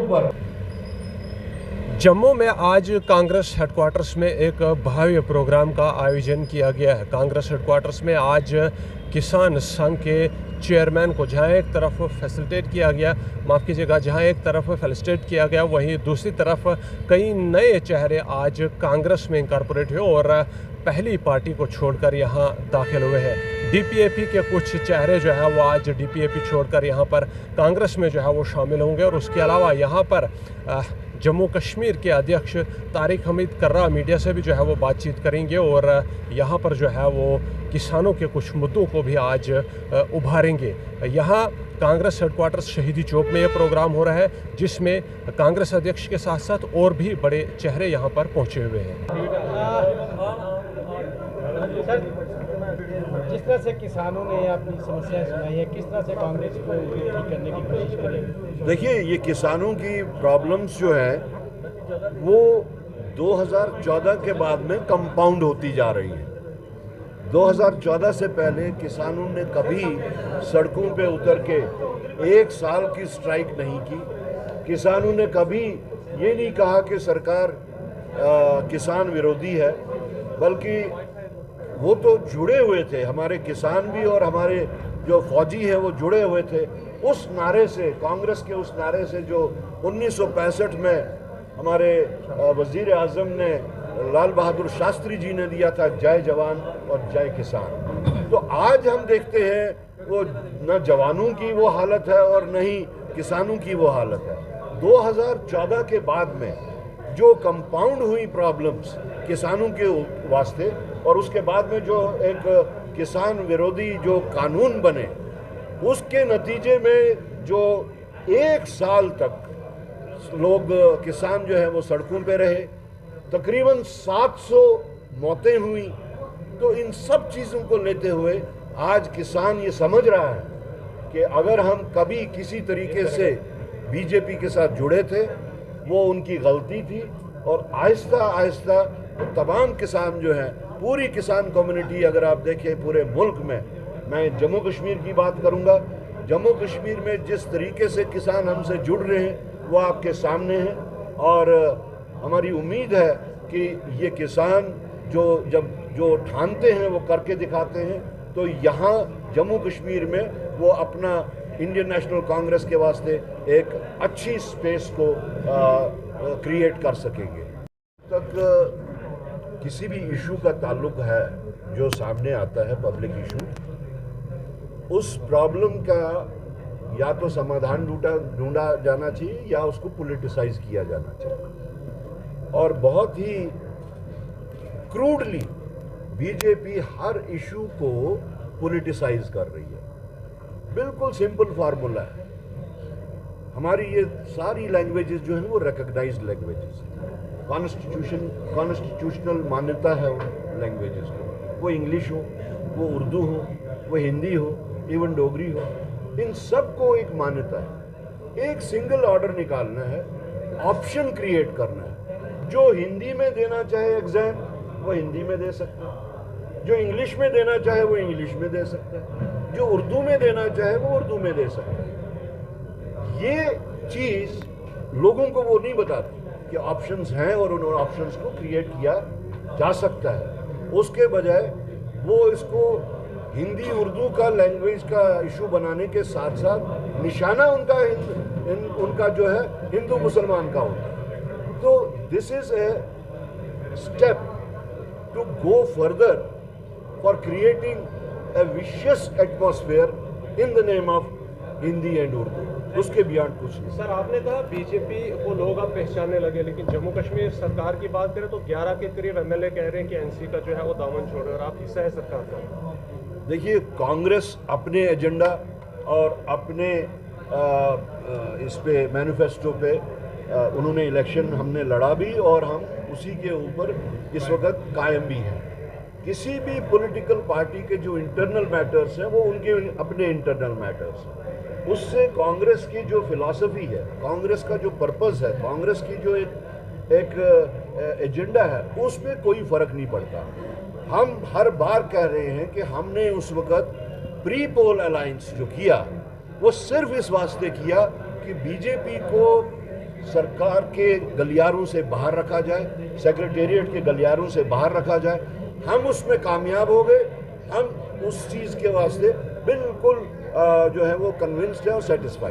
पर। जम्मू में आज कांग्रेस हेडक्वार्टर्स में एक भव्य प्रोग्राम का आयोजन किया गया है। कांग्रेस हेडक्वार्टर्स में आज किसान संघ के चेयरमैन को जहां एक तरफ फैसिलिटेट किया गया, माफ़ कीजिएगा, जहां एक तरफ फैसिलिटेट किया गया, वहीं दूसरी तरफ कई नए चेहरे आज कांग्रेस में इनकॉर्पोरेट हुए और पहली पार्टी को छोड़कर यहां दाखिल हुए हैं। डीपीएपी के कुछ चेहरे जो है वो आज डीपीएपी छोड़कर यहां पर कांग्रेस में जो है वो शामिल होंगे और उसके अलावा यहां पर जम्मू कश्मीर के अध्यक्ष तारिक हमीद कर्रा मीडिया से भी जो है वो बातचीत करेंगे और यहाँ पर जो है वो किसानों के कुछ मुद्दों को भी आज उभारेंगे। यहाँ कांग्रेस हेडक्वार्टर्स शहीदी चौक में ये प्रोग्राम हो रहा है, जिसमें कांग्रेस अध्यक्ष के साथ साथ और भी बड़े चेहरे यहाँ पर पहुँचे हुए हैं। जिस तरह से किसानों ने अपनी समस्याएं सुनाई है, किस तरह से कांग्रेस को ठीक करने की कोशिश करेगी? देखिए, ये किसानों की प्रॉब्लम्स जो है वो 2014 के बाद में कंपाउंड होती जा रही है। 2014 से पहले किसानों ने कभी सड़कों पे उतर के एक साल की स्ट्राइक नहीं की। किसानों ने कभी ये नहीं कहा कि सरकार किसान विरोधी है, बल्कि वो तो जुड़े हुए थे, हमारे किसान भी और हमारे जो फौजी हैं वो जुड़े हुए थे उस नारे से, कांग्रेस के उस नारे से जो 1965 में हमारे वजीर आज़म ने लाल बहादुर शास्त्री जी ने दिया था, जय जवान और जय किसान। तो आज हम देखते हैं वो न जवानों की वो हालत है और न ही किसानों की वो हालत है। 2014 के बाद में जो कंपाउंड हुई प्रॉब्लम्स किसानों के वास्ते और उसके बाद में जो एक किसान विरोधी जो कानून बने, उसके नतीजे में जो एक साल तक लोग किसान जो है वो सड़कों पे रहे, तकरीबन 700 मौतें हुई। तो इन सब चीज़ों को लेते हुए आज किसान ये समझ रहा है कि अगर हम कभी किसी तरीके से बीजेपी के साथ जुड़े थे वो उनकी गलती थी। और आहिस्ता आहिस्ता तमाम किसान जो हैं, पूरी किसान कम्युनिटी, अगर आप देखें पूरे मुल्क में, मैं जम्मू कश्मीर की बात करूंगा, जम्मू कश्मीर में जिस तरीके से किसान हमसे जुड़ रहे हैं वो आपके सामने है। और हमारी उम्मीद है कि ये किसान जो ठानते हैं वो करके दिखाते हैं। तो यहाँ जम्मू कश्मीर में वो अपना इंडियन नेशनल कांग्रेस के वास्ते एक अच्छी स्पेस को क्रिएट कर सकेंगे। तक किसी भी इशू का ताल्लुक है जो सामने आता है, पब्लिक इशू, उस प्रॉब्लम का या तो समाधान ढूंढा जाना चाहिए या उसको पॉलिटिसाइज किया जाना चाहिए। और बहुत ही क्रूडली बीजेपी हर इशू को पॉलिटिसाइज कर रही है। बिल्कुल सिंपल फार्मूला है, हमारी ये सारी लैंग्वेजेस जो है वो रिकॉग्नाइज्ड लैंग्वेजेस हैं, कॉन्स्टिट्यूशनल मान्यता है उन लैंग्वेजेस को, वो इंग्लिश हो, वो उर्दू हो, वो हिंदी हो, इवन डोगरी हो, इन सब को एक मान्यता है। एक सिंगल ऑर्डर निकालना है, ऑप्शन क्रिएट करना है। जो हिंदी में देना चाहे एग्जाम वो हिंदी में दे सकता है, जो इंग्लिश में देना चाहे वो इंग्लिश में दे सकता है, जो उर्दू में देना चाहे वो उर्दू में दे सकता है। ये चीज़ लोगों को वो नहीं बताती कि ऑप्शंस हैं और उन ऑप्शंस को क्रिएट किया जा सकता है। उसके बजाय वो इसको हिंदी उर्दू का लैंग्वेज का इशू बनाने के साथ साथ निशाना उनका जो है हिंदू मुसलमान का होता है। तो this is a step to go further for creating a vicious atmosphere in the name of Hindi and Urdu, उसके बियॉन्ड कुछ नहीं। सर, आपने कहा बीजेपी को लोग अब पहचानने लगे, लेकिन जम्मू कश्मीर सरकार की बात करें तो 11 के करीब एमएलए कह रहे हैं कि एनसी का जो है वो दामन छोड़ रहा है। आप हिस्सा है सरकार का? देखिए, कांग्रेस अपने एजेंडा और अपने इस पे मैनिफेस्टो पे उन्होंने इलेक्शन हमने लड़ा भी और हम उसी के ऊपर इस वक्त कायम भी हैं। किसी भी पॉलिटिकल पार्टी के जो इंटरनल मैटर्स हैं वो उनके अपने इंटरनल मैटर्स हैं। उससे कांग्रेस की जो फिलॉसफी है, कांग्रेस का जो पर्पस है, कांग्रेस की जो एक एजेंडा है, उस पर कोई फर्क नहीं पड़ता। हम हर बार कह रहे हैं कि हमने उस वक्त प्री पोल अलायंस जो किया वो सिर्फ इस वास्ते किया कि बीजेपी को सरकार के गलियारों से बाहर रखा जाए, सेक्रेटेरिएट के गलियारों से बाहर रखा जाए। हम उसमें कामयाब हो गए, हम उस चीज़ के वास्ते बिल्कुल जो है वो कन्विंस्ड है और सेटिस्फाइड।